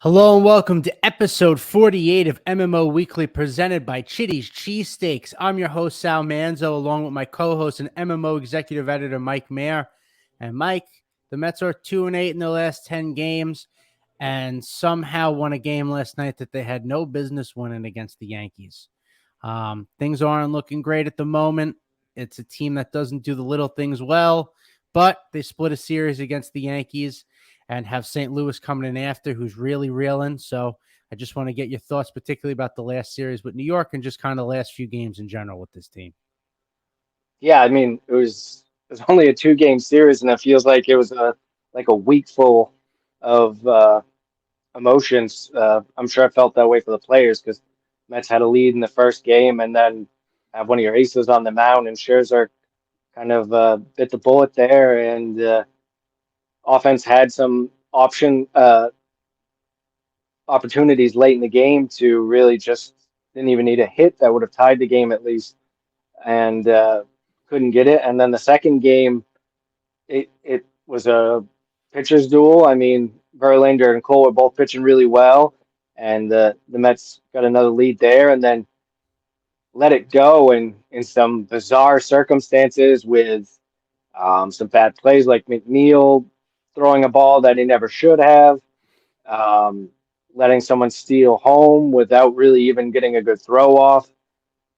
Hello and welcome to episode 48 of MMO Weekly presented by Chitty's Cheesesteaks. I'm your host, Sal Manzo, along with my co-host and MMO executive editor, Mike Mayer. And Mike, the Mets are 2-8 in their last 10 games and somehow won a game last night that they had no business winning against the Yankees. Things aren't looking great at the moment. It's a team that doesn't do the little things well, but they split a series against the Yankees and have St. Louis coming in after, who's really reeling. So I just want to get your thoughts, particularly about the last series with New York and just kind of the last few games in general with this team. Yeah, I mean, it was only a two-game series, and it feels like it was a week full of emotions. I'm sure I felt that way for the players because Mets had a lead in the first game, and then have one of your aces on the mound, and Scherzer kind of bit the bullet there, and offense had some opportunities late in the game to really just didn't even need a hit that would have tied the game at least, and couldn't get it. And then the second game, it was a pitcher's duel. I mean, Verlander and Cole were both pitching really well, and the Mets got another lead there, and then let it go in some bizarre circumstances with some bad plays like McNeil throwing a ball that he never should have, um, letting someone steal home without really even getting a good throw off.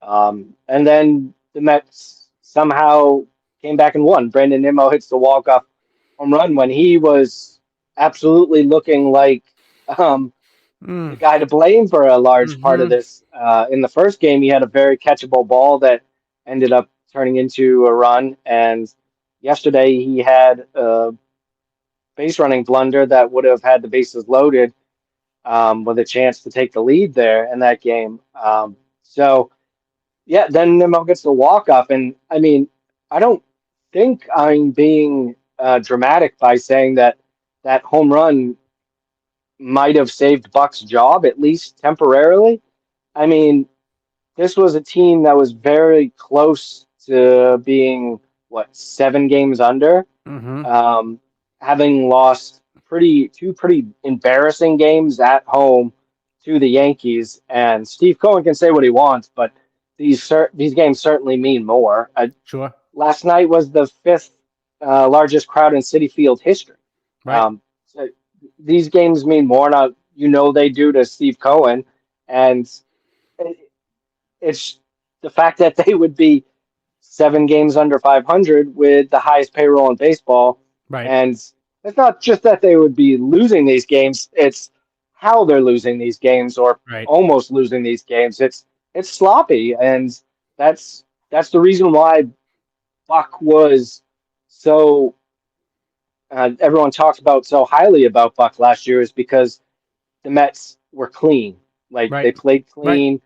And then the Mets somehow came back and won. Brandon Nimmo hits the walk-off home run when he was absolutely looking like um, the guy to blame for a large part of Mm-hmm. this. In the first game, he had a very catchable ball that ended up turning into a run. And yesterday, he had a base running blunder that would have had the bases loaded with a chance to take the lead there in that game. So yeah, then Nimmo gets the walk up, and I mean, I don't think I'm being dramatic by saying that that home run might have saved Buck's job at least temporarily. I mean, this was a team that was very close to being what 7 games under, Mm-hmm. um, having lost two pretty embarrassing games at home to the Yankees. And Steve Cohen can say what he wants, but these games certainly mean more. Sure. Last night was the fifth largest crowd in Citi Field history. Right. So these games mean more. Now they do to Steve Cohen, and it- it's the fact that they would be 7 games under 500 with the highest payroll in baseball. Right. And it's not just that they would be losing these games, it's how they're losing these games or Right. almost losing these games. It's sloppy, and that's the reason why Buck was so everyone talked about so highly about Buck last year is because the Mets were clean. Like Right. they played Right. clean.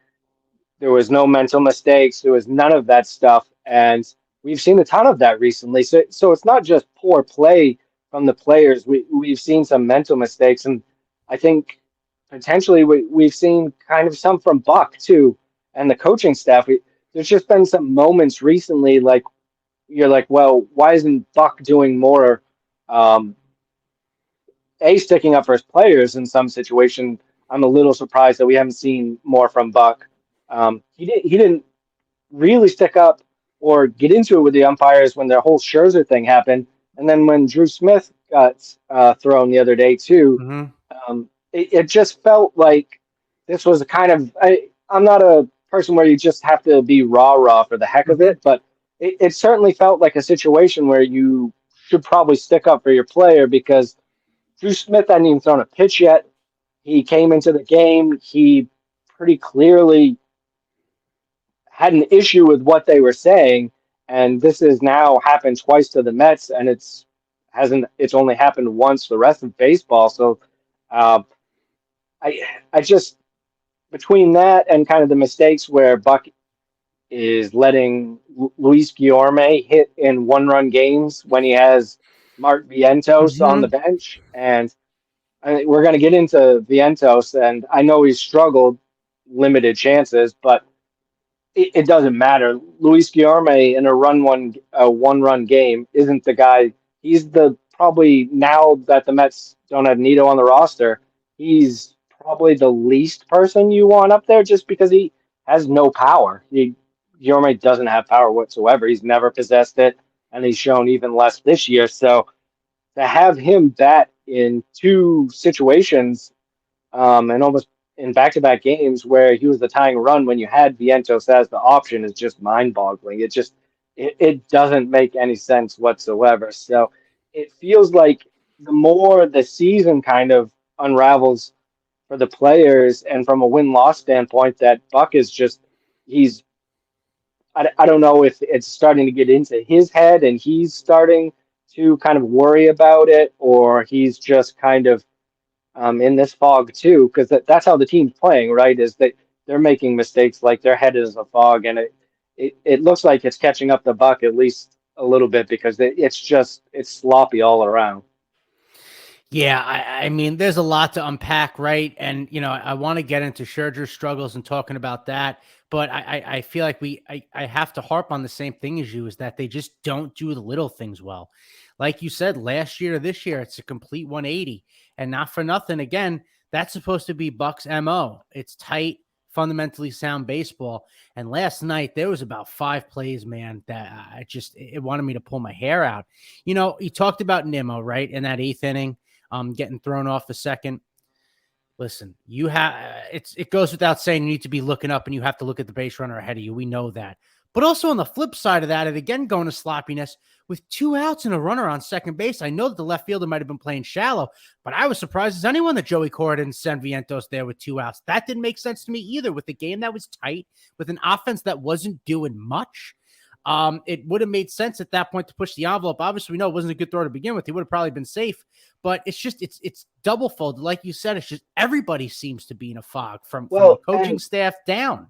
There was no mental mistakes. There was none of that stuff. And we've seen a ton of that recently. So it's not just poor play from the players. We've seen some mental mistakes. And I think potentially we've seen kind of some from Buck too and the coaching staff. There's just been some moments recently like you're like, well, why isn't Buck doing more? Um, sticking up for his players in some situation. I'm a little surprised that we haven't seen more from Buck. He didn't really stick up or get into it with the umpires when the whole Scherzer thing happened, and then when Drew Smith got thrown the other day too. Mm-hmm. It just felt like this was a kind of I'm not a person where you just have to be rah for the heck of Mm-hmm. it, but it certainly felt like a situation where you should probably stick up for your player because Drew Smith hadn't even thrown a pitch yet. He came into the game. He pretty clearly had an issue with what they were saying, and this has now happened twice to the Mets, and it's only happened once the rest of baseball. So, uh, I just between that and kind of the mistakes where Buck is letting Luis Guillorme hit in one-run games when he has Mark Vientos on the Mm-hmm. bench, and we're going to get into Vientos, and I know he's struggled limited chances, but it doesn't matter. Luis Guillorme in a one-run game isn't the guy. He's the probably now that the Mets don't have Nito on the roster, he's probably the least person you want up there just because he has no power. Yormay doesn't have power whatsoever. He's never possessed it, and he's shown even less this year. So to have him bat in two situations and almost in back-to-back games where he was the tying run when you had Vientos as the option is just mind-boggling. It doesn't make any sense whatsoever. So it feels like the more the season kind of unravels for the players and from a win-loss standpoint, that Buck is just he's I don't know if it's starting to get into his head and he's starting to kind of worry about it, or he's just kind of in this fog too, because that's how the team's playing, right? Is that they're making mistakes, like their head is a fog, and it looks like it's catching up the Buck at least a little bit because it's sloppy all around. Yeah, I mean, there's a lot to unpack, right? And I want to get into Scherzer's struggles and talking about that, but I feel like I have to harp on the same thing as you, is that they just don't do the little things well. Like you said, last year to this year, it's a complete 180, and not for nothing. Again, that's supposed to be Buck's MO. It's tight, fundamentally sound baseball. And last night there was about 5 plays, man, that it wanted me to pull my hair out. You talked about Nimmo, right, in that 8th inning. Getting thrown off the second. Listen, it goes without saying you need to be looking up and you have to look at the base runner ahead of you. We know that. But also on the flip side of that, it again going to sloppiness with 2 outs and a runner on second base. I know that the left fielder might have been playing shallow, but I was surprised as anyone that Joey Cora didn't send Vientos there with 2 outs. That didn't make sense to me either, with the game that was tight, with an offense that wasn't doing much. It would have made sense at that point to push the envelope. Obviously, we know it wasn't a good throw to begin with. He would have probably been safe, but it's double folded. Like you said, it's just everybody seems to be in a fog from the Well, coaching staff down.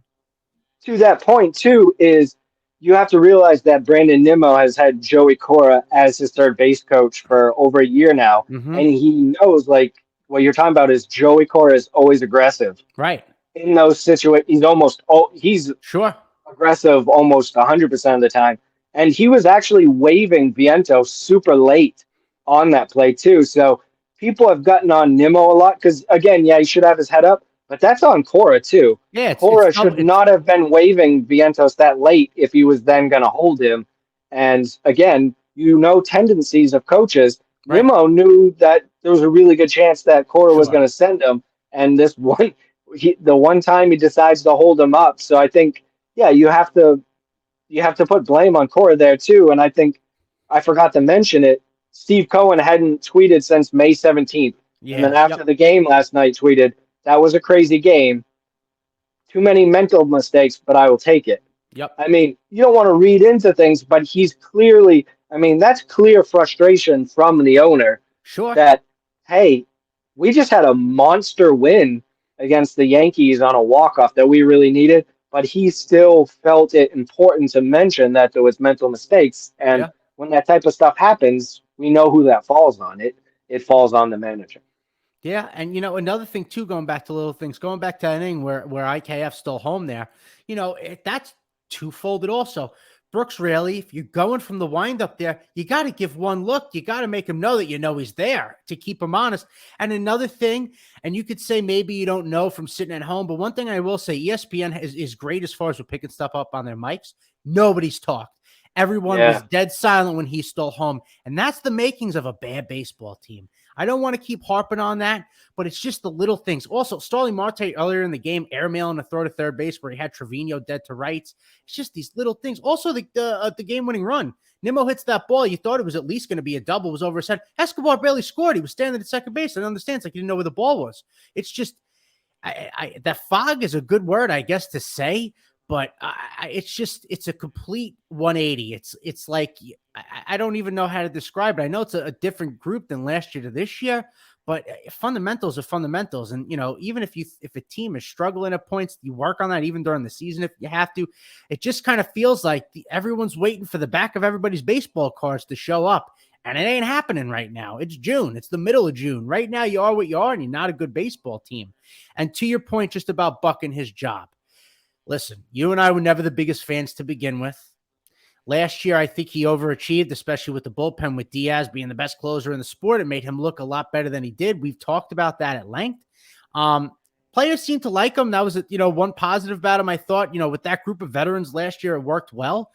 to that point too is you have to realize that Brandon Nimmo has had Joey Cora as his third base coach for over a year now, Mm-hmm. and he knows like what you're talking about is Joey Cora is always aggressive Right. in those situations. He's Sure. aggressive almost 100% of the time. And he was actually waving Viento super late on that play, too. So people have gotten on Nimmo a lot because, again, yeah, he should have his head up, but that's on Cora, too. Yeah, Cora should not have been waving Vientos that late if he was then going to hold him. And again, tendencies of coaches. right. Nimmo knew that there was a really good chance that Cora was Sure. going to send him. And the one time he decides to hold him up. So I think, yeah, you have to put blame on Cora there too. And I think I forgot to mention it. Steve Cohen hadn't tweeted since May 17th. Yeah. And then after the game last night tweeted, that was a crazy game. Too many mental mistakes, but I will take it. Yep. I mean, you don't want to read into things, but that's clear frustration from the owner. Sure. That, hey, we just had a monster win against the Yankees on a walk-off that we really needed, but he still felt it important to mention that there was mental mistakes. And when that type of stuff happens, we know who that falls on. It falls on the manager. Yeah, and another thing too, going back to little things, going back to an inning where IKF stole home there, that's two-folded also. Brooks Raley, if you're going from the windup there, you got to give one look. You got to make him know that he's there to keep him honest. And another thing, and you could say maybe you don't know from sitting at home, but one thing I will say, ESPN is great as far as we're picking stuff up on their mics. Nobody's talked. Everyone was dead silent when he stole home. And that's the makings of a bad baseball team. I don't want to keep harping on that, but it's just the little things. Also, Starling Marte earlier in the game, airmailing a throw to third base where he had Trevino dead to rights. It's just these little things. Also, the game-winning run. Nimmo hits that ball. You thought it was at least going to be a double. It was over his head. Escobar barely scored. He was standing at second base. I understand. It's like he didn't know where the ball was. It's just that fog is a good word, I guess, to say. But it's a complete 180. It's like, I don't even know how to describe it. I know it's a different group than last year to this year, but fundamentals are fundamentals. And, even if a team is struggling at points, you work on that even during the season if you have to. It just kind of feels like everyone's waiting for the back of everybody's baseball cards to show up. And it ain't happening right now. It's June. It's the middle of June. Right now, you are what you are, and you're not a good baseball team. And to your point, just about Buck and his job. Listen, you and I were never the biggest fans to begin with. Last year, I think he overachieved, especially with the bullpen, with Diaz being the best closer in the sport. It made him look a lot better than he did. We've talked about that at length. Players seem to like him. That was, one positive about him. I thought, with that group of veterans last year, it worked well.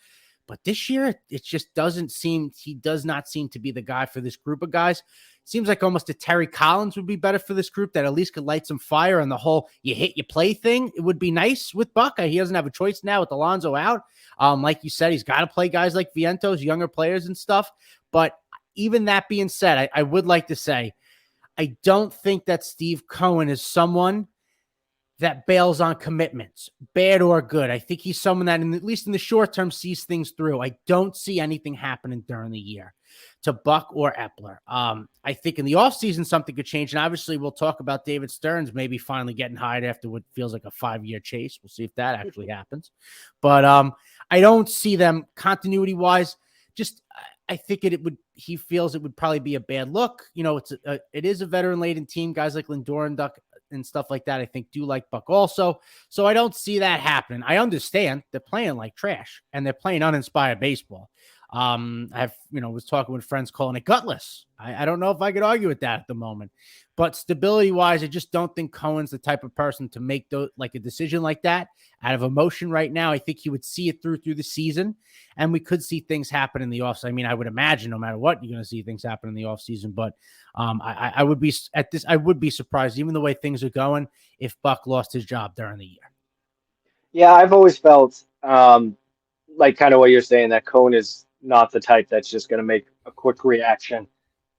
But this year, it just he does not seem to be the guy for this group of guys. Seems like almost a Terry Collins would be better for this group, that at least could light some fire, and the whole you hit, you play thing. It would be nice with Buck. He doesn't have a choice now with Alonso out. Like you said, he's got to play guys like Vientos, younger players and stuff. But even that being said, I would like to say, I don't think that Steve Cohen is someone that bails on commitments, bad or good. I think he's someone that, at least in the short term, sees things through. I don't see anything happening during the year to Buck or Epler. I think in the offseason, something could change. And obviously, we'll talk about David Stearns maybe finally getting hired after what feels like a 5-year chase. We'll see if that actually happens. But I don't see them continuity-wise. Just I think he feels it would probably be a bad look. It is a veteran-laden team. Guys like Lindor and Duck and stuff like that, I think, do like Buck also. So I don't see that happening. I understand they're playing like trash and they're playing uninspired baseball. Was talking with friends calling it gutless. I don't know if I could argue with that at the moment, but stability wise, I just don't think Cohen's the type of person to make a decision like that out of emotion right now. I think he would see it through the season, and we could see things happen in the offseason. I mean, I would imagine no matter what, you're going to see things happen in the offseason, but I would be surprised, even the way things are going, if Buck lost his job during the year. Yeah, I've always felt like kind of what you're saying, that Cohen is not the type that's just going to make a quick reaction.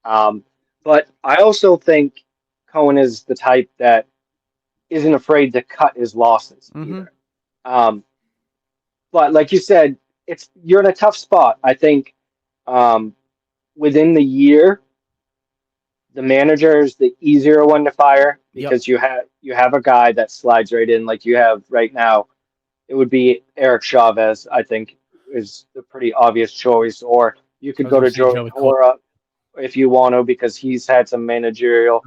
But I also think Cohen is the type that isn't afraid to cut his losses either. But like you said, you're in a tough spot. I think within the year, the manager is the easier one to fire because you have a guy that slides right in, like you have right now. It would be Eric Chavez, I think, is a pretty obvious choice. Or you could go to Joey Cora if you want to, because he's had some managerial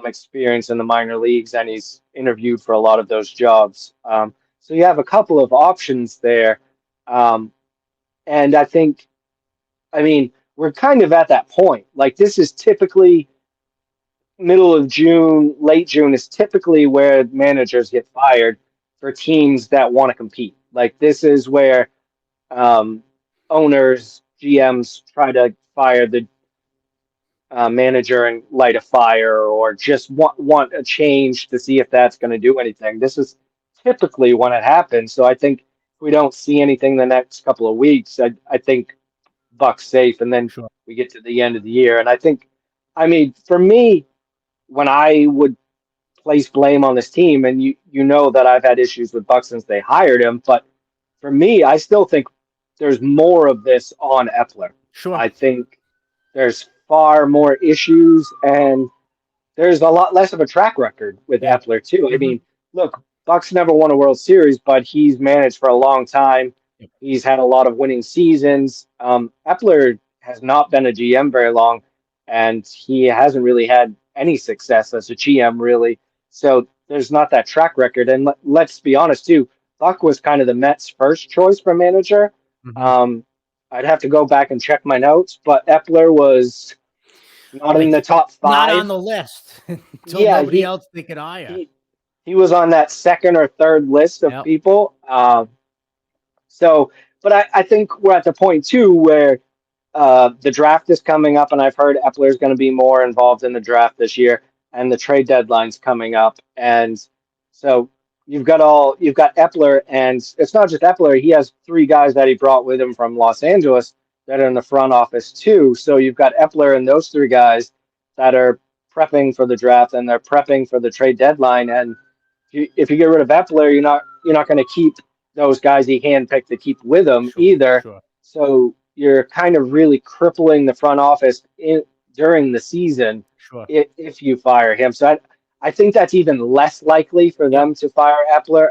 experience in the minor leagues and he's interviewed for a lot of those jobs. So you have a couple of options there. And I think, we're kind of at that point. Like, this is typically middle of June, late June is typically where managers get fired for teams that want to compete. Like, this is where owners, GMs try to fire the manager and light a fire, or just want a change to see if that's going to do anything. This is typically when it happens. So I think if we don't see anything the next couple of weeks, I think Buck's safe, and then we get to the end of the year. And I think, for me, when I would place blame on this team, and you know that I've had issues with Buck since they hired him, but for me, I still think there's more of this on Epler. Sure. I think there's far more issues, and there's a lot less of a track record with Epler too. Look, Buck's never won a World Series, but he's managed for a long time. He's had a lot of winning seasons. Epler has not been a GM very long, and he hasn't really had any success as a GM, really. So there's not that track record. And let's be honest, too, Buck was kind of the Mets' first choice for manager. I'd have to go back and check my notes, but Epler was not in the top 5. Not on the list. Nobody else they could hire. He was on that second or third list of people. But I think we're at the point, too, where the draft is coming up, and I've heard Epler is going to be more involved in the draft this year, and the trade deadline's coming up. And so you've got Epler, and it's not just Epler. He has 3 guys that he brought with him from Los Angeles that are in the front office, too. So you've got Epler and those 3 guys that are prepping for the draft, and they're prepping for the trade deadline. And if you get rid of Epler, you're not going to keep those guys he handpicked to keep with him either. Sure. So you're kind of really crippling the front office during the season if you fire him. So I think that's even less likely for them to fire Epler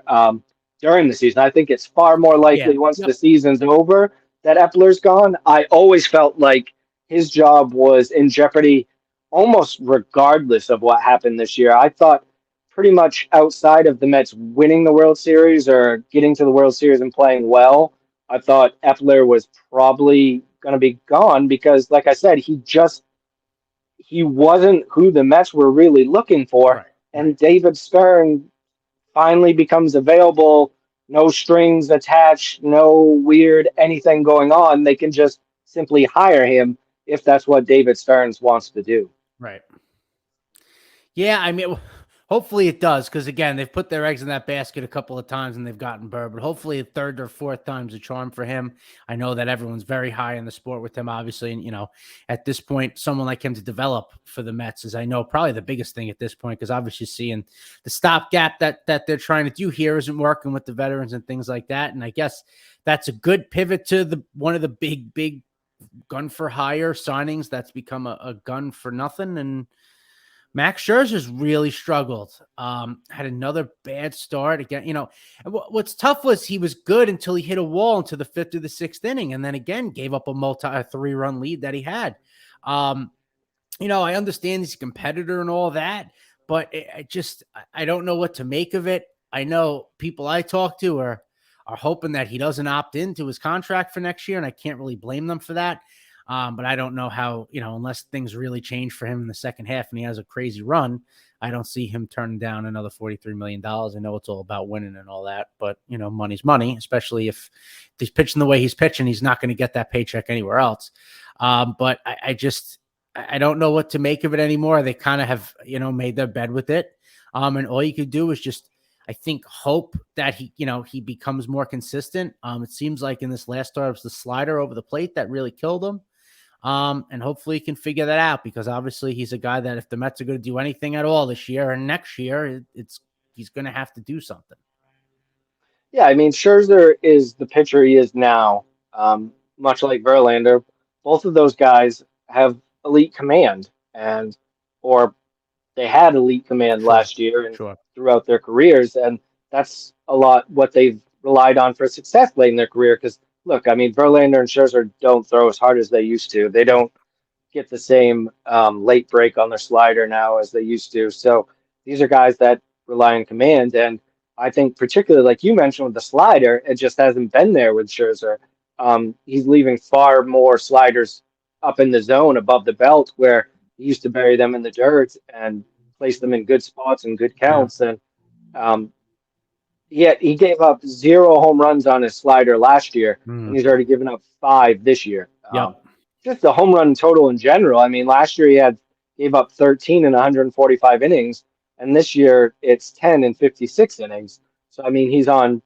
during the season. I think it's far more likely once the season's over that Epler's gone. I always felt like his job was in jeopardy almost regardless of what happened this year. I thought pretty much outside of the Mets winning the World Series or getting to the World Series and playing well, I thought Epler was probably going to be gone because, like I said, he wasn't who the Mets were really looking for. Right. And David Stern finally becomes available. No strings attached, no weird anything going on. They can just simply hire him if that's what David Stearns wants to do. Right. Yeah, I mean, hopefully it does, because again, they've put their eggs in that basket a couple of times and they've gotten burned. But hopefully, a third or fourth time's a charm for him. I know that everyone's very high in the sport with him, obviously, and at this point, someone like him to develop for the Mets is, I know, probably the biggest thing at this point, because obviously seeing the stopgap that they're trying to do here isn't working with the veterans and things like that. And I guess that's a good pivot to the one of the big gun for hire signings that's become a gun for nothing. And Max Scherzer's really struggled. Had another bad start again. And what's tough was he was good until he hit a wall into the fifth or the sixth inning, and then again gave up a 3-run lead that he had. I understand he's a competitor and all that, but I don't know what to make of it. I know people I talk to are hoping that he doesn't opt into his contract for next year, and I can't really blame them for that. But I don't know how, unless things really change for him in the second half and he has a crazy run, I don't see him turning down another $43 million. I know it's all about winning and all that, but, money's money, especially if he's pitching the way he's pitching. He's not going to get that paycheck anywhere else. But I don't know what to make of it anymore. They kind of have, made their bed with it. And all you could do is just, I think, hope that he becomes more consistent. It seems like in this last start, it was the slider over the plate that really killed him. And hopefully he can figure that out, because obviously he's a guy that if the Mets are going to do anything at all this year and next year, he's going to have to do something. Yeah, I mean, Scherzer is the pitcher he is now, much like Verlander. Both of those guys have elite command, or they had elite command Sure. last year and Sure. throughout their careers, and that's a lot what they've relied on for success late in their career. Because look, I mean, Verlander and Scherzer don't throw as hard as they used to. They don't get the same late break on their slider now as they used to. So these are guys that rely on command, and I think particularly like you mentioned with the slider, it just hasn't been there with Scherzer. He's leaving far more sliders up in the zone above the belt, where he used to bury them in the dirt and place them in good spots and good counts. And um, yet he gave up 0 home runs on his slider last year, and he's already given up 5 this year. Yep. Just the home run total in general. I mean, last year he gave up 13 in 145 innings, and this year it's 10 in 56 innings. So I mean, he's on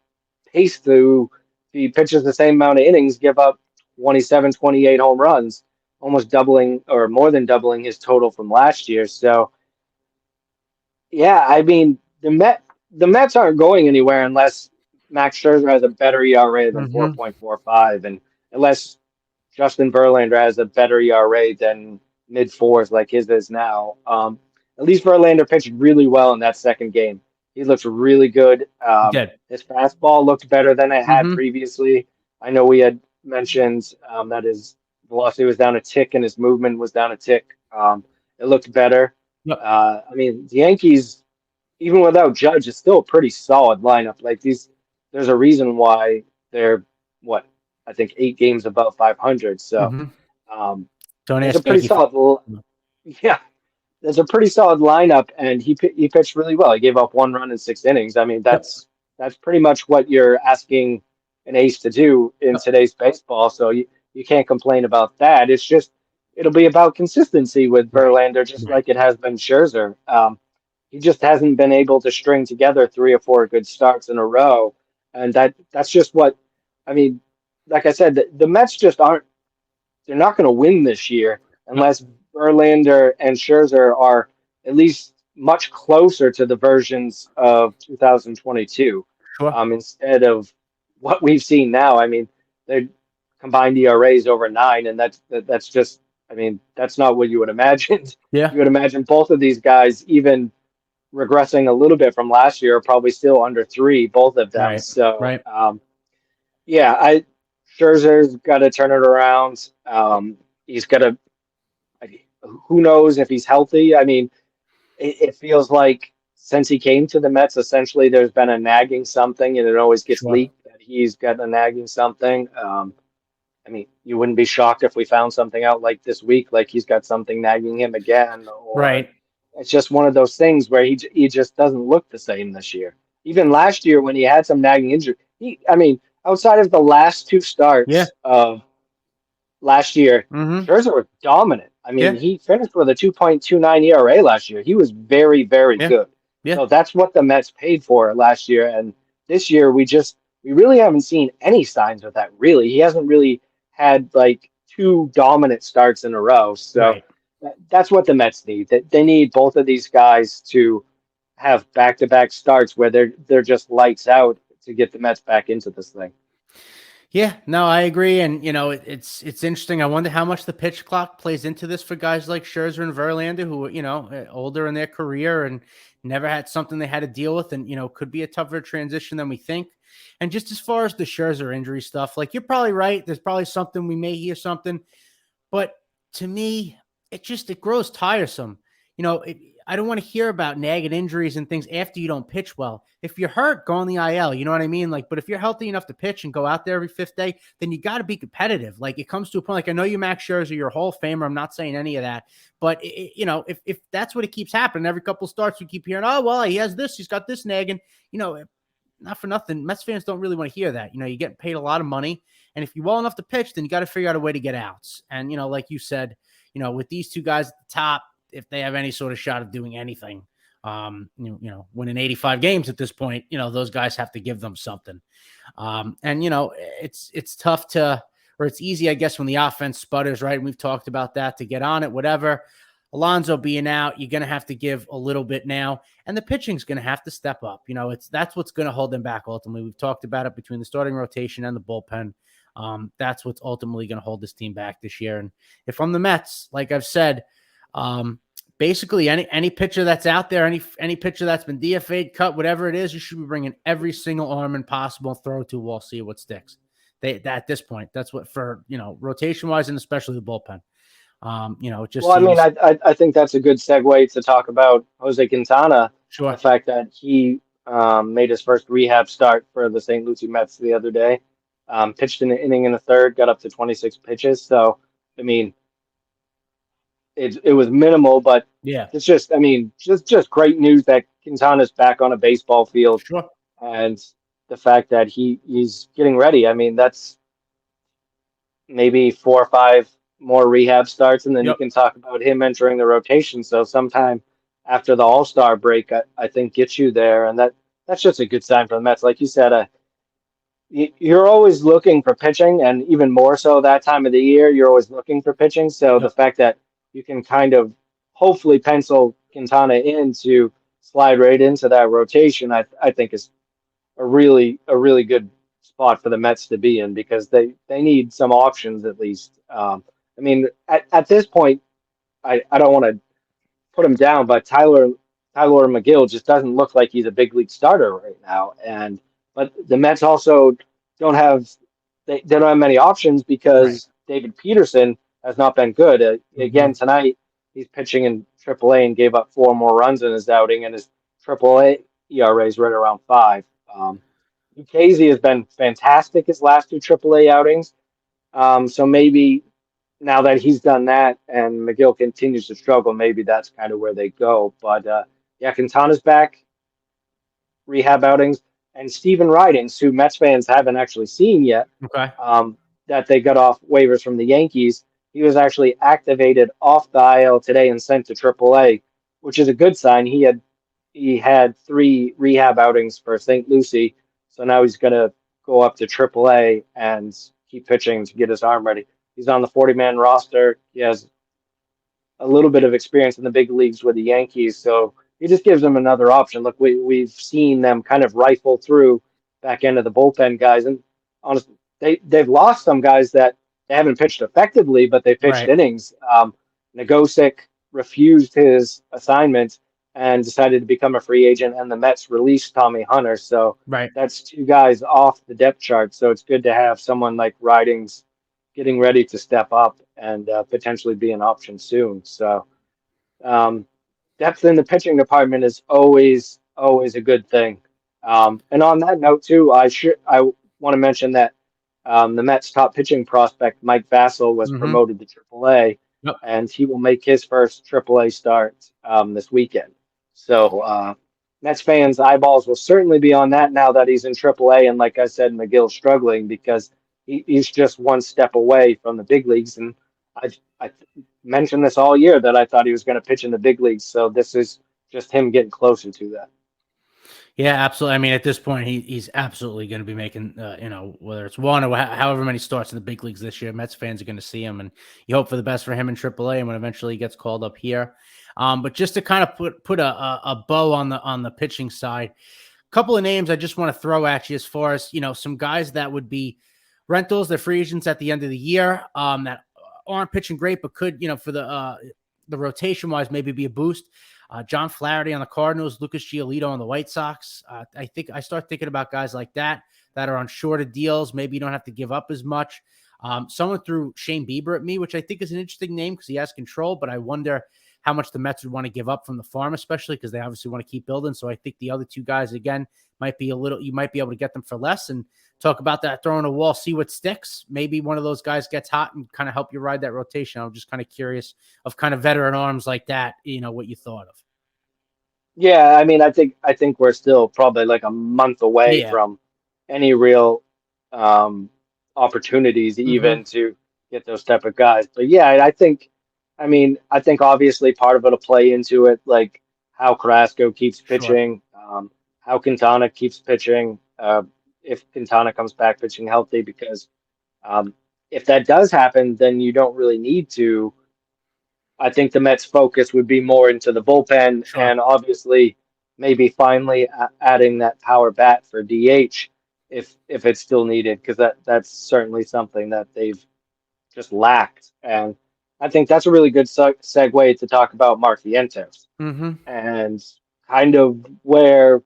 pace to, if he pitches the same amount of innings, give up 27, 28 home runs, almost doubling or more than doubling his total from last year. So yeah, I mean, the Mets aren't going anywhere unless Max Scherzer has a better ERA than 4.45, and unless Justin Verlander has a better ERA than mid fours like his is now. At least Verlander pitched really well in that second game. He looks really good. His fastball looked better than it had previously. I know we had mentioned that his velocity was down a tick and his movement was down a tick. It looked better. Yep. I mean, the Yankees, even without Judge, is still a pretty solid lineup. Like there's a reason why they're I think 8 games above 500. So Don't it's ask a pretty solid. Yeah, there's a pretty solid lineup, and he pitched really well. He gave up 1 run in 6 innings. I mean, that's pretty much what you're asking an ace to do in today's baseball. So you can't complain about that. It's just it'll be about consistency with Verlander, just like it has been Scherzer. He just hasn't been able to string together 3 or 4 good starts in a row, and that's just what I mean. Like I said, the Mets just aren't. They're not going to win this year unless Verlander and Scherzer are at least much closer to the versions of 2022. Instead of what we've seen now. I mean, their combined ERAs over 9, and that's just. I mean, that's not what you would imagine. Yeah. You would imagine both of these guys, even regressing a little bit from last year, are probably still under 3, both of them. Yeah, Scherzer's got to turn it around. He's got to. Who knows if he's healthy? I mean, it feels like since he came to the Mets, essentially there's been a nagging something, and it always gets leaked that he's got a nagging something. I mean, you wouldn't be shocked if we found something out like this week, like he's got something nagging him again, or Right. it's just one of those things where he just doesn't look the same this year. Even last year when he had some nagging injury, I mean, outside of the last two Yeah. starts of last year, Mm-hmm. Scherzer was dominant. I mean, Yeah. he finished with a 2.29 ERA last year. He was very, very Yeah. good. Yeah. So that's what the Mets paid for last year. And this year, we really haven't seen any signs of that, really. He hasn't really had like two dominant starts in a row. So Right. that's what the Mets need. That they need both of these guys to have back-to-back starts where they're just lights out to get the Mets back into this thing. Yeah, no, I agree, and it's interesting. I wonder how much the pitch clock plays into this for guys like Scherzer and Verlander, who older in their career and never had something they had to deal with, and could be a tougher transition than we think. And just as far as the Scherzer injury stuff, like you're probably right. There's probably something we may hear something, but to me, it grows tiresome. I don't want to hear about nagging injuries and things after you don't pitch well. If you're hurt, go on the IL. You know what I mean? Like, but if you're healthy enough to pitch and go out there every fifth day, then you got to be competitive. Like, it comes to a point. Like, I know you, Max Scherzer, you're a Hall of Famer. I'm not saying any of that, but if that's what it keeps happening, every couple starts we keep hearing, oh well, he has this, he's got this nagging. Not for nothing, Mets fans don't really want to hear that. You're getting paid a lot of money. And if you're well enough to pitch, then you got to figure out a way to get outs. And, like you said, with these two guys at the top, if they have any sort of shot of doing anything, winning 85 games at this point, those guys have to give them something. And, it's tough or it's easy, I guess, when the offense sputters, right? And we've talked about that, to get on it, whatever. Alonso being out, you're going to have to give a little bit now, and the pitching's going to have to step up. That's what's going to hold them back ultimately. We've talked about it between the starting rotation and the bullpen. That's what's ultimately going to hold this team back this year. And if I'm the Mets, like I've said, basically any pitcher that's out there, any pitcher that's been DFA'd, cut, whatever it is, you should be bringing every single arm possible and throw to a wall, see what sticks. At this point, that's what for rotation wise, and especially the bullpen. It just Well, I mean, seems I think that's a good segue to talk about Jose Quintana, the sure. fact that he made his first rehab start for the St. Lucie Mets the other day. Pitched an inning in the third, got up to 26 pitches. So, I mean, it was minimal, but Yeah, it's just, I mean, just great news that Quintana's back on a baseball field, sure. and the fact that he's getting ready. I mean, that's maybe 4 or 5 more rehab starts, and then you Yep. can talk about him entering the rotation. So sometime after the All-Star break, I think gets you there, and that's just a good sign for the Mets. Like you said, you're always looking for pitching, and even more so that time of the year, you're always looking for pitching. So the Yep. fact that you can kind of hopefully pencil Quintana in to slide right into that rotation, I think is a really good spot for the Mets to be in, because they need some options at least. I mean, at this point, I don't want to put him down, but Tyler McGill just doesn't look like he's a big league starter right now. But the Mets also don't have they don't have many options Right. because David Peterson has not been good. Mm-hmm. Again tonight, he's pitching in AAA and gave up 4 more runs in his outing, and his AAA ERA is right around 5. Casey has been fantastic his last 2 AAA outings. So maybe now that he's done that and McGill continues to struggle, maybe that's kind of where they go. But yeah, Quintana's back, rehab outings, and Steven Ridings, who Mets fans haven't actually seen yet, Okay. um, that they got off waivers from the Yankees. He was actually activated off the IL today and sent to AAA, which is a good sign. He had 3 rehab outings for St. Lucie, so now he's going to go up to AAA and keep pitching to get his arm ready. He's on the 40-man roster. He has a little bit of experience in the big leagues with the Yankees, so he just gives them another option. Look, we've seen them kind of rifle through back end of the bullpen guys, and honestly, they've lost some guys that they haven't pitched effectively, but they pitched Right. innings. Nagosic refused his assignment and decided to become a free agent, and the Mets released Tommy Hunter. So Right. that's 2 guys off the depth chart. So it's good to have someone like Ridings getting ready to step up and potentially be an option soon. So um, depth in the pitching department is always a good thing. And on that note too, want to mention that the Mets' top pitching prospect, Mike Vassell, was Mm-hmm. promoted to AAA, Yep. and he will make his first AAA start this weekend. So Mets fans' eyeballs will certainly be on that now that he's in AAA. And like I said, McGill's struggling because he's just one step away from the big leagues. And I mentioned this all year that I thought he was going to pitch in the big leagues. So this is just him getting closer to that. Yeah, absolutely. I mean, at this point, he's absolutely going to be making, whether it's one or however many starts in the big leagues this year. Mets fans are going to see him, and you hope for the best for him in AAA, and when eventually he gets called up here. But just to kind of put a bow on the pitching side, a couple of names I just want to throw at you as far as some guys that would be rentals, they're free agents at the end of the year, that aren't pitching great, but could for the rotation wise maybe be a boost. John Flaherty on the Cardinals, Lucas Giolito on the White Sox. I think I start thinking about guys like that are on shorter deals. Maybe you don't have to give up as much. Someone threw Shane Bieber at me, which I think is an interesting name because he has control, but I wonder how much the Mets would want to give up from the farm, especially because they obviously want to keep building. So I think the other two guys, again, you might be able to get them for less and talk about that, throwing a wall, see what sticks. Maybe one of those guys gets hot and kind of help you ride that rotation. I'm just kind of curious of kind of veteran arms like that, what you thought of. Yeah, I mean, I think we're still probably like a month away Yeah. from any real um, opportunities Mm-hmm. even to get those type of guys. But yeah, I think obviously part of it'll play into it, like how Carrasco keeps Sure. pitching, how Quintana keeps pitching, if Quintana comes back pitching healthy, because um, if that does happen, then you don't really need to. I think the Mets' focus would be more into the bullpen Sure. and obviously maybe finally adding that power bat for DH if it's still needed, because that's certainly something that they've just lacked. And I think that's a really good segue to talk about Mark Vientos Mm-hmm. and kind of where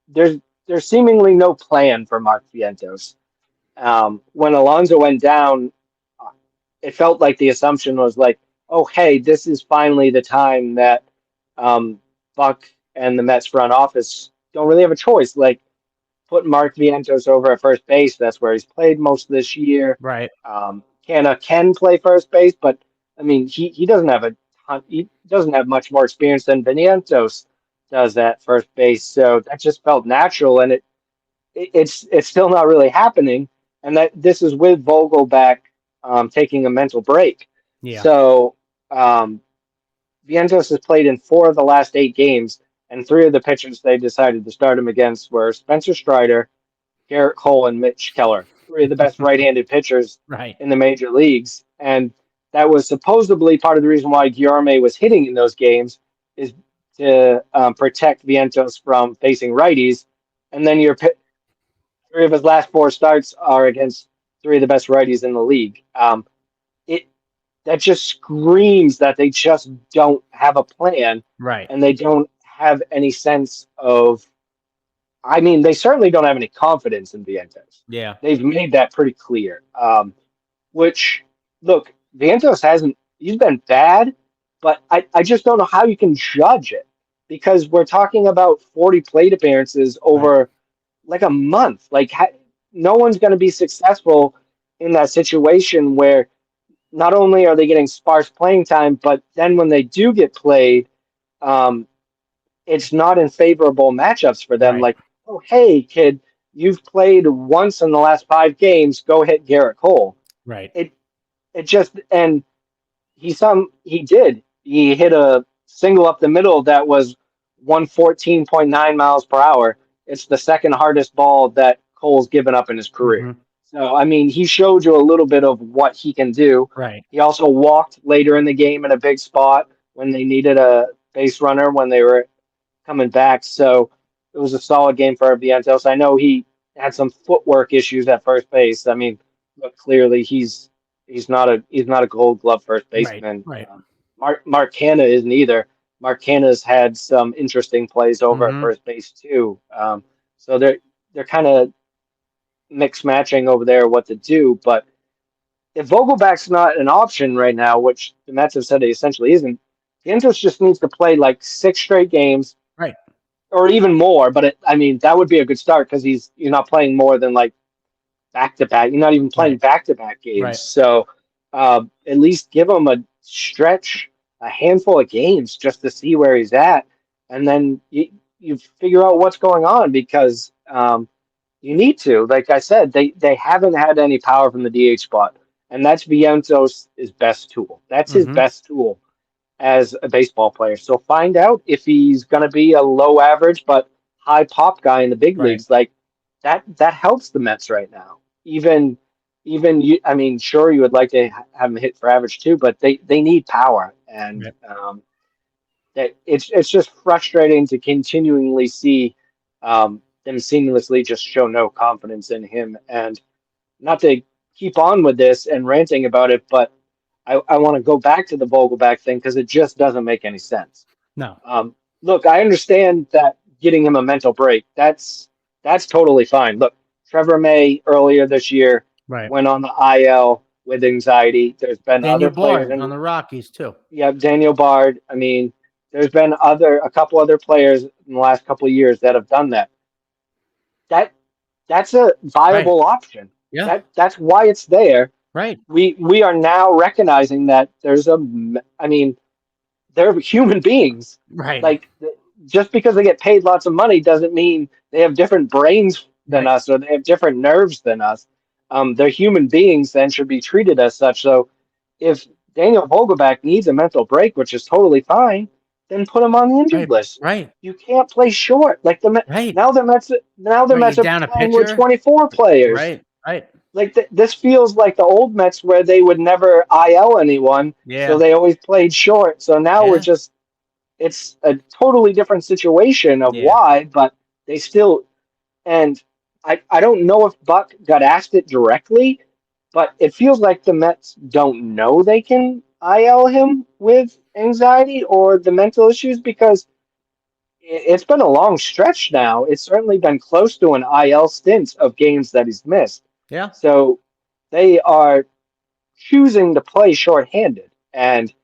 there's there's seemingly no plan for Mark Vientos. When Alonso went down, it felt like the assumption was like, oh, hey, this is finally the time that um, Buck and the Mets front office don't really have a choice. Like, put Mark Vientos over at first base. That's where he's played most of this year. Right. Canna can play first base, but I mean, he doesn't have a ton, he doesn't have much more experience than Vientos does at first base. So that just felt natural, and it's still not really happening, and that this is with Vogelback taking a mental break. Yeah. So um, Vientos has played in 4 of the last 8 games, and 3 of the pitchers they decided to start him against were Spencer Strider, Garrett Cole, and Mitch Keller, 3 of the best right-handed pitchers Right. in the major leagues. And that was supposedly part of the reason why Guillorme was hitting in those games, is to protect Vientos from facing righties. And then your 3 of his last 4 starts are against 3 of the best righties in the league. It That just screams that they just don't have a plan, Right. and they don't have any sense of. I mean, they certainly don't have any confidence in Vientos. Yeah. They've made that pretty clear. Which, look, Vientos hasn't. He's been bad, but I just don't know how you can judge it, because we're talking about 40 plate appearances Right. over like a month. Like no one's going to be successful in that situation where not only are they getting sparse playing time, but then when they do get played, um, it's not in favorable matchups for them. Right. Like, oh, hey, kid, you've played once in the last 5 games. Go hit Garrett Cole. Right. It it just and he did. He hit a single up the middle that was 114.9 miles per hour. It's the second hardest ball that Cole's given up in his career. Mm-hmm. So, I mean, he showed you a little bit of what he can do. Right. He also walked later in the game in a big spot when they needed a base runner when they were coming back. So it was a solid game for Vientos. I know he had some footwork issues at first base. I mean, but clearly he's not a Gold Glove first Right. baseman. Right. Mark Hanna isn't either. Mark Hanna's had some interesting plays over at Mm-hmm. first base too. So they're kind of mix matching over there what to do. But if Vogelback's not an option right now, which the Mets have said he essentially isn't, Vientos just needs to play like 6 straight games Right. or even more. But I mean, that would be a good start because he's not playing more than like back-to-back. You're not even playing Right. back-to-back games. Right. So at least give him a stretch, a handful of games just to see where he's at. And then you figure out what's going on because you need to. Like I said, they haven't had any power from the DH spot. And that's Viento's his best tool. That's his Mm-hmm. best tool as a baseball player. So find out if he's going to be a low average but high pop guy in the big Right. leagues. Like that helps the Mets right now. Even you, I mean, sure you would like to have him hit for average too, but they need power, and Right. that it's just frustrating to continually see them seamlessly just show no confidence in him. And not to keep on with this and ranting about it, but I want to go back to the Vogelback thing because it just doesn't make any sense. No. Look, I understand that getting him a mental break, that's totally fine. Look, Trevor May earlier this year Right. went on the IL with anxiety. There's been Daniel other players Bard in on the Rockies too. yeah, Daniel Bard. I mean, there's been a couple other players in the last couple of years that have done that. That that's a Right. viable option. Yeah. That's why it's there. Right. We are now recognizing that I mean, they're human beings. Right. Like just because they get paid lots of money doesn't mean they have different brains than Right. us or they have different nerves than us. They're human beings and should be treated as such. So if Daniel Vogelback needs a mental break, which is totally fine, then put him on the injured Right. list. Right. You can't play short. Like Right. now the Right. You're Mets are down a playing with pitcher. 24 players. Right. Right. Like this feels like the old Mets where they would never IL anyone, so Yeah. they always played short. So now Yeah. it's a totally different situation of Yeah. why, but they still, and I don't know if Buck got asked it directly, but it feels like the Mets don't know they can IL him with anxiety or the mental issues because it's been a long stretch now. It's certainly been close to an IL stint of games that he's missed. Yeah. So they are choosing to play shorthanded. And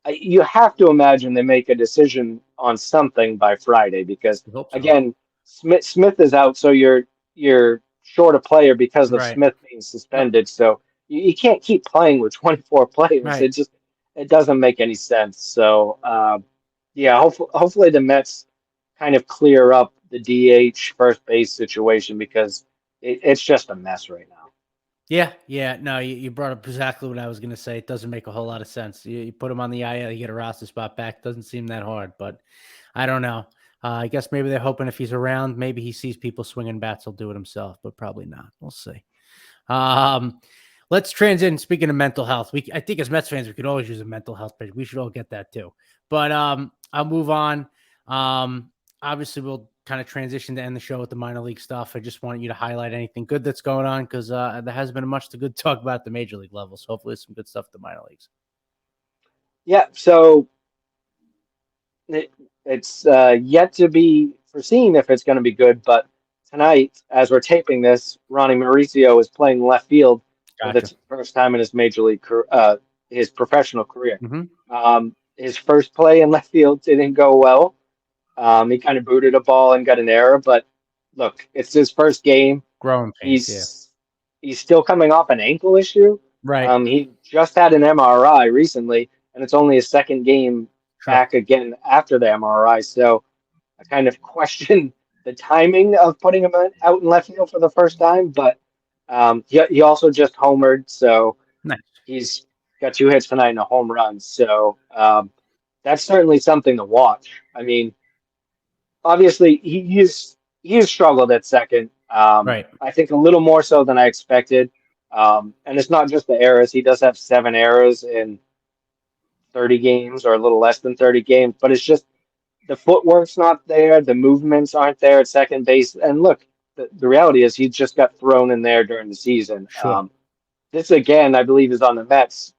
you have to imagine they make a decision on something by Friday because, I hope so. again, Smith is out, so you're short a player because of Right. Smith being Yep. suspended. So you can't keep playing with 24 players. Right. It doesn't make any sense. So yeah, hopefully the Mets kind of clear up the DH first base situation because it's just a mess right now. Yeah. Yeah. No, you brought up exactly what I was going to say. It doesn't make a whole lot of sense. You put him on the IL, you get a roster spot back. Doesn't seem that hard, but I don't know. I guess maybe they're hoping if he's around, maybe he sees people swinging bats, he'll do it himself, but probably not. We'll see. Let's transition. Speaking of mental health, I think as Mets fans, we could always use a mental health page. We should all get that too. But I'll move on. Obviously, we'll kind of transition to end the show with the minor league stuff. I just want you to highlight anything good that's going on because there hasn't been much to good talk about at the major league level. So hopefully, some good stuff at the minor leagues. Yeah, so it's yet to be foreseen if it's going to be good, but tonight, as we're taping this, Ronnie Mauricio is playing left field for the Gotcha. first time in his major league, his professional career. Mm-hmm. His first play in left field didn't go well. He kind of booted a ball and got an error, but look, it's his first game. Growing pains. Yeah. He's still coming off an ankle issue. Right. He just had an MRI recently, and it's only his second game Sure. back again after the MRI. So I kind of question the timing of putting him out in left field for the first time. But he also just homered, so Nice. he's got 2 hits tonight and a home run. So that's certainly something to watch. I mean, obviously he's struggled at second. Right. I think a little more so than I expected. And it's not just the errors. He does have 7 errors in 30 games or a little less than 30 games, but it's just the footwork's not there, the movements aren't there at second base. And look, the reality is he just got thrown in there during the season. Sure. This again, I believe, is on the Mets.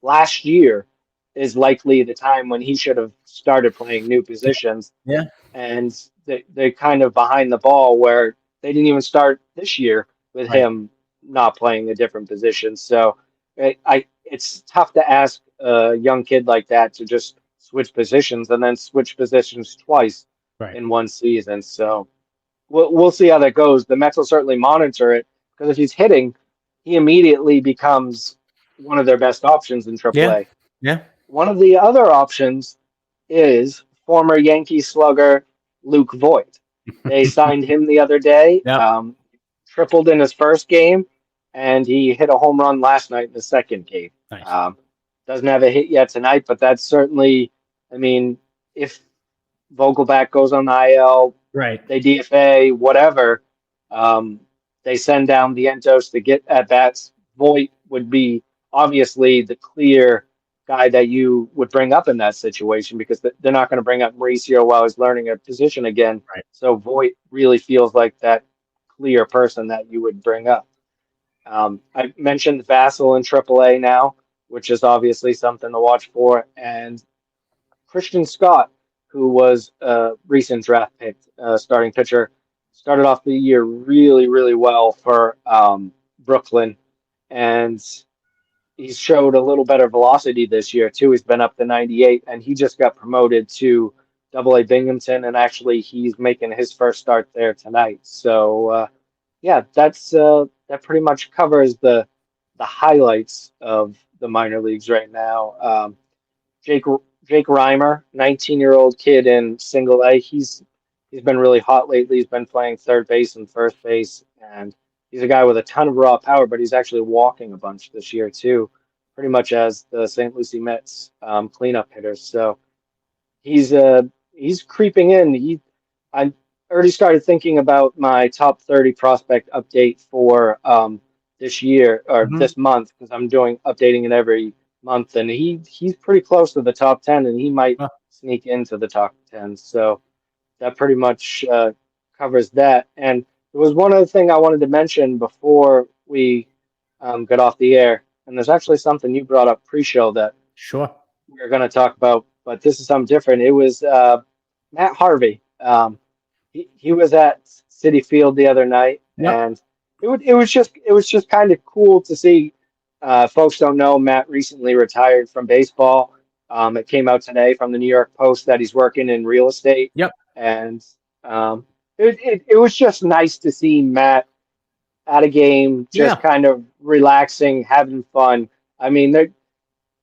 Last year is likely the time when he should have started playing new positions. Yeah. And they're kind of behind the ball where they didn't even start this year with Right. him not playing a different position. So it's tough to ask a young kid like that to just switch positions and then switch positions twice Right. in one season. So we'll see how that goes. The Mets will certainly monitor it Because if he's hitting, he immediately becomes one of their best options in Yeah. AAA. Yeah. One of the other options is former Yankee slugger Luke Voigt. They signed him the other day, Yep. tripled in his first game, and he hit a home run last night in the second game. Nice. Doesn't have a hit yet tonight, but that's certainly, I mean, if Vogelback goes on the IL, Right. they DFA, whatever, um, they send down Vientos to get at bats. Voigt would be obviously the clear guy that you would bring up in that situation because they're not going to bring up Mauricio while he's learning a position again. Right. So Voigt really feels like that clear person that you would bring up. I mentioned Vassell in AAA now, which is obviously something to watch for, and Christian Scott, who was a recent draft pick, starting pitcher, started off the year really, really well for Brooklyn, and he's showed a little better velocity this year too. He's been up to 98, and he just got promoted to Double A Binghamton, and actually he's making his first start there tonight. So yeah, that pretty much covers the highlights of the minor leagues right now. Jake Jake Reimer, 19-year-old kid in Single A. He's been really hot lately. He's been playing third base and first base, and he's a guy with a ton of raw power. But he's actually walking a bunch this year too, pretty much as the St. Lucie Mets cleanup hitter. So he's creeping in. I already started thinking about my top 30 prospect update for this year or this month because I'm doing updating it every month, and he's pretty close to the top 10, and he might Well, sneak into the top 10. So that pretty much covers that. And there was one other thing I wanted to mention before we got off the air, and there's actually something you brought up pre-show that sure. we're going to talk about, but this is something different. It was Matt Harvey. He was at City Field the other night, Yep. and it was just kind of cool to see. Folks don't know Matt recently retired from baseball. It came out today from the New York Post that he's working in real estate, Yep. and it was just nice to see Matt at a game, just Yeah. kind of relaxing, having fun. I mean,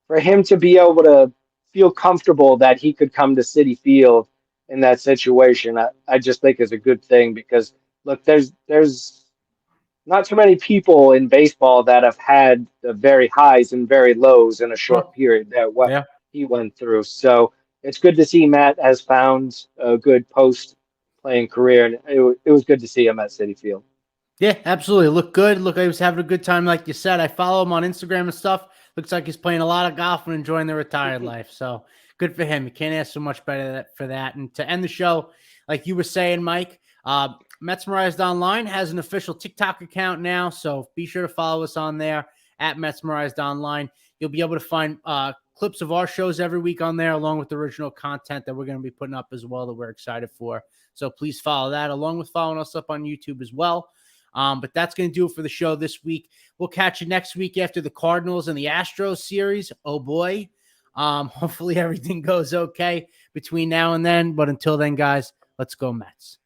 for him to be able to feel comfortable that he could come to City Field in that situation, I just think is a good thing because look, there's not too many people in baseball that have had the very highs and very lows in a short Sure. period that what Yeah. he went through. So it's good to see Matt has found a good post playing career, and it was good to see him at City Field. Yeah, absolutely. Look good. Look, I was having a good time, like you said. I follow him on Instagram and stuff. Looks like he's playing a lot of golf and enjoying the retired life. So good for him. You can't ask so much better for that. And to end the show, like you were saying, Mike, Mesmerized Online has an official TikTok account now. So be sure to follow us on there at Mesmerized Online. You'll be able to find clips of our shows every week on there, along with the original content that we're going to be putting up as well that we're excited for. So please follow that, along with following us up on YouTube as well. But that's going to do it for the show this week. We'll catch you next week after the Cardinals and the Astros series. Oh, boy. Hopefully everything goes okay between now and then. But until then, guys, let's go Mets.